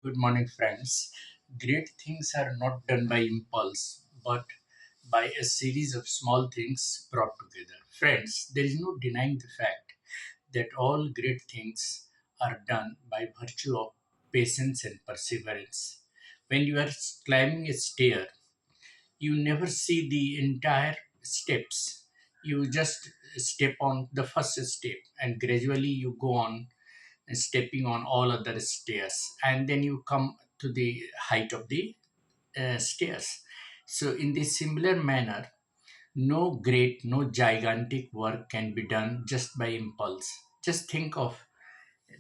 Good morning, friends. Great things are not done by impulse, but by a series of small things brought together. Friends, there is no denying the fact that all great things are done by virtue of patience and perseverance. When you are climbing a stair, you never see the entire steps. You just step on the first step, and gradually you go on stepping on all other stairs, and then you come to the height of the stairs. So in this similar manner, no gigantic work can be done just by impulse. Just think of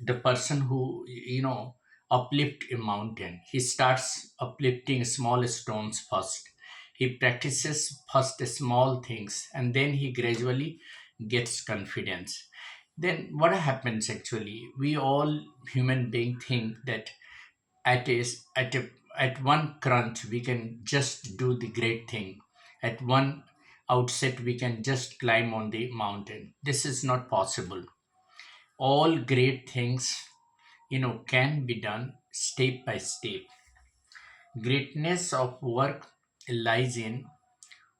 the person who uplift a mountain. He starts uplifting small stones first. He practices first the small things, and then he gradually gets confidence. Then what happens, actually, we all human beings think that at a, at one crunch we can just do the great thing. At one outset we can just climb on the mountain. This is not possible. All great things can be done step by step. Greatness of work lies in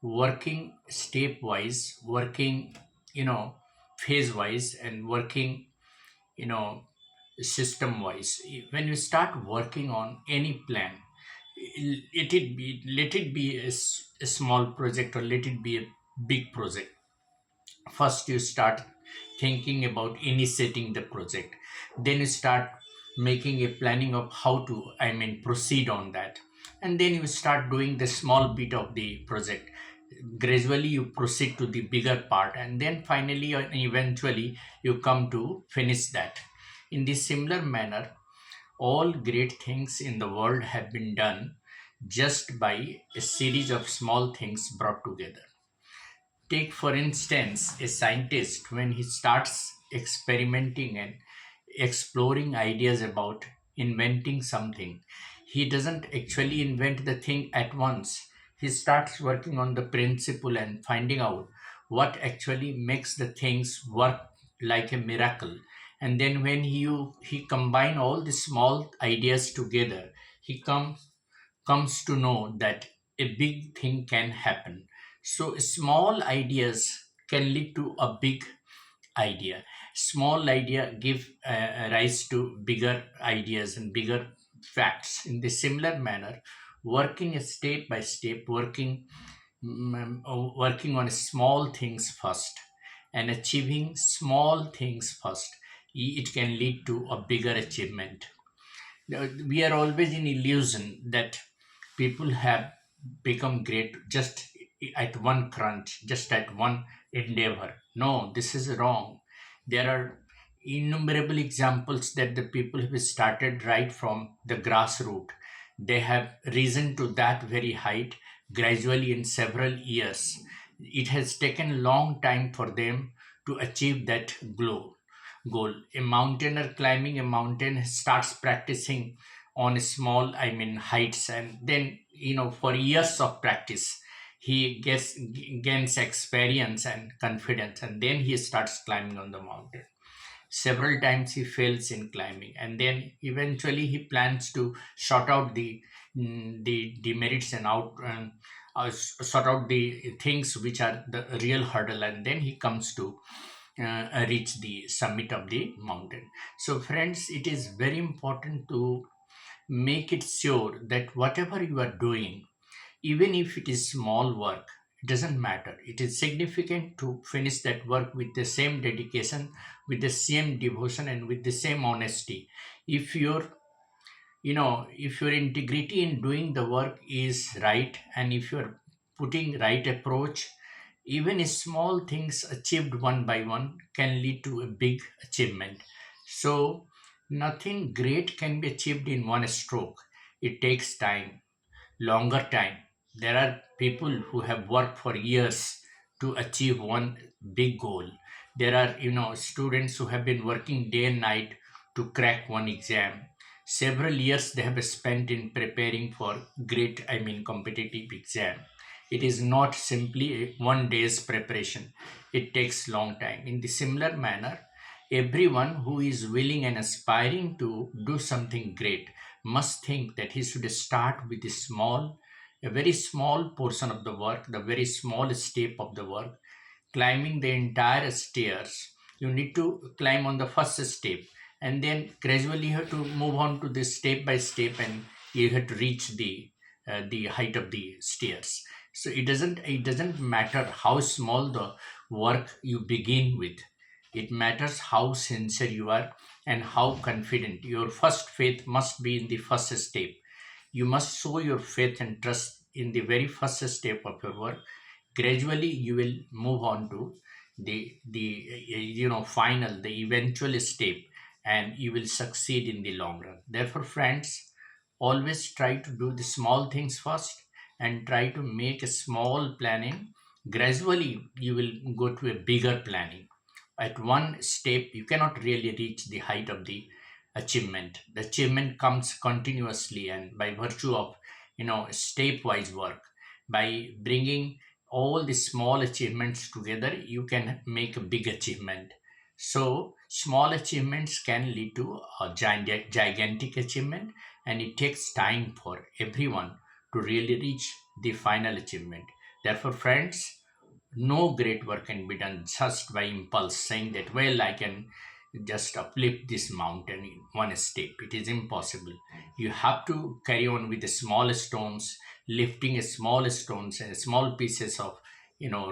working stepwise, working you know phase wise, and working you know system wise. When you start working on any plan, let it be a small project, or let it be a big project. First you start thinking about initiating the project, then you start making a planning of how to proceed on that, and then you start doing the small bit of the project. Gradually you proceed to the bigger part, and then finally and eventually you come to finish that. In this similar manner, all great things in the world have been done just by a series of small things brought together. Take, for instance, a scientist when he starts experimenting and exploring ideas about inventing something. He doesn't actually invent the thing at once. He starts working on the principle and finding out what actually makes the things work like a miracle. And then when he combine all the small ideas together, he comes to know that a big thing can happen. So small ideas can lead to a big idea. Small idea give rise to bigger ideas and bigger facts. In the similar manner, working step by step, working on small things first, and achieving small things first, it can lead to a bigger achievement. We are always in illusion that people have become great just at one crunch, just at one endeavor. No, this is wrong. There are innumerable examples that the people who started right from the grassroots, they have risen to that very height gradually in several years. It has taken long time for them to achieve that goal. A mountaineer climbing a mountain starts practicing on small, heights, and then for years of practice, he gains experience and confidence, and then he starts climbing on the mountain. Several times he fails in climbing, and then eventually he plans to sort out the demerits and sort out the things which are the real hurdle, and then he comes to reach the summit of the mountain. So, friends, it is very important to make it sure that whatever you are doing, even if it is small work, it doesn't matter. It is significant to finish that work with the same dedication, with the same devotion, and with the same honesty. If your integrity in doing the work is right, and if you're putting right approach, even small things achieved one by one can lead to a big achievement. So nothing great can be achieved in one stroke. It takes time, longer time. There are people who have worked for years to achieve one big goal. There are students who have been working day and night to crack one exam. Several years they have spent in preparing for great, competitive exam. It is not simply a one day's preparation. It takes long time. In the similar manner, everyone who is willing and aspiring to do something great must think that he should start with a very small portion of the work, the very small step of the work, climbing the entire stairs. You need to climb on the first step, and then gradually you have to move on to this step by step, and you have to reach the height of the stairs. So it doesn't matter how small the work you begin with. It matters how sincere you are and how confident. Your first faith must be in the first step. You must show your faith and trust in the very first step of your work. Gradually you will move on to the final, the eventual step, and you will succeed in the long run. Therefore, friends, always try to do the small things first and try to make a small planning. Gradually you will go to a bigger planning. At one step you cannot really reach the height of the achievement. The achievement comes continuously and by virtue of stepwise work. By bringing all the small achievements together, you can make a big achievement. So small achievements can lead to a gigantic achievement, and it takes time for everyone to really reach the final achievement. Therefore, friends, no great work can be done just by impulse, saying that, well, I can just uplift this mountain in one step. It is impossible. You have to carry on with the small stones, lifting a small stones and small pieces of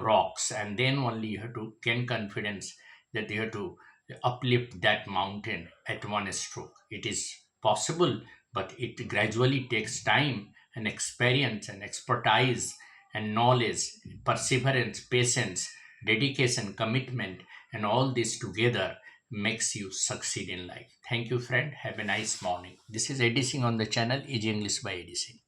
rocks, and then only you have to gain confidence that you have to uplift that mountain at one stroke. It is possible, but it gradually takes time and experience and expertise and knowledge, perseverance, patience, dedication, commitment, and all this together makes you succeed in life. Thank you, friend. Have a nice morning. This is Eddie Singh on the channel Easy English by Eddie Singh.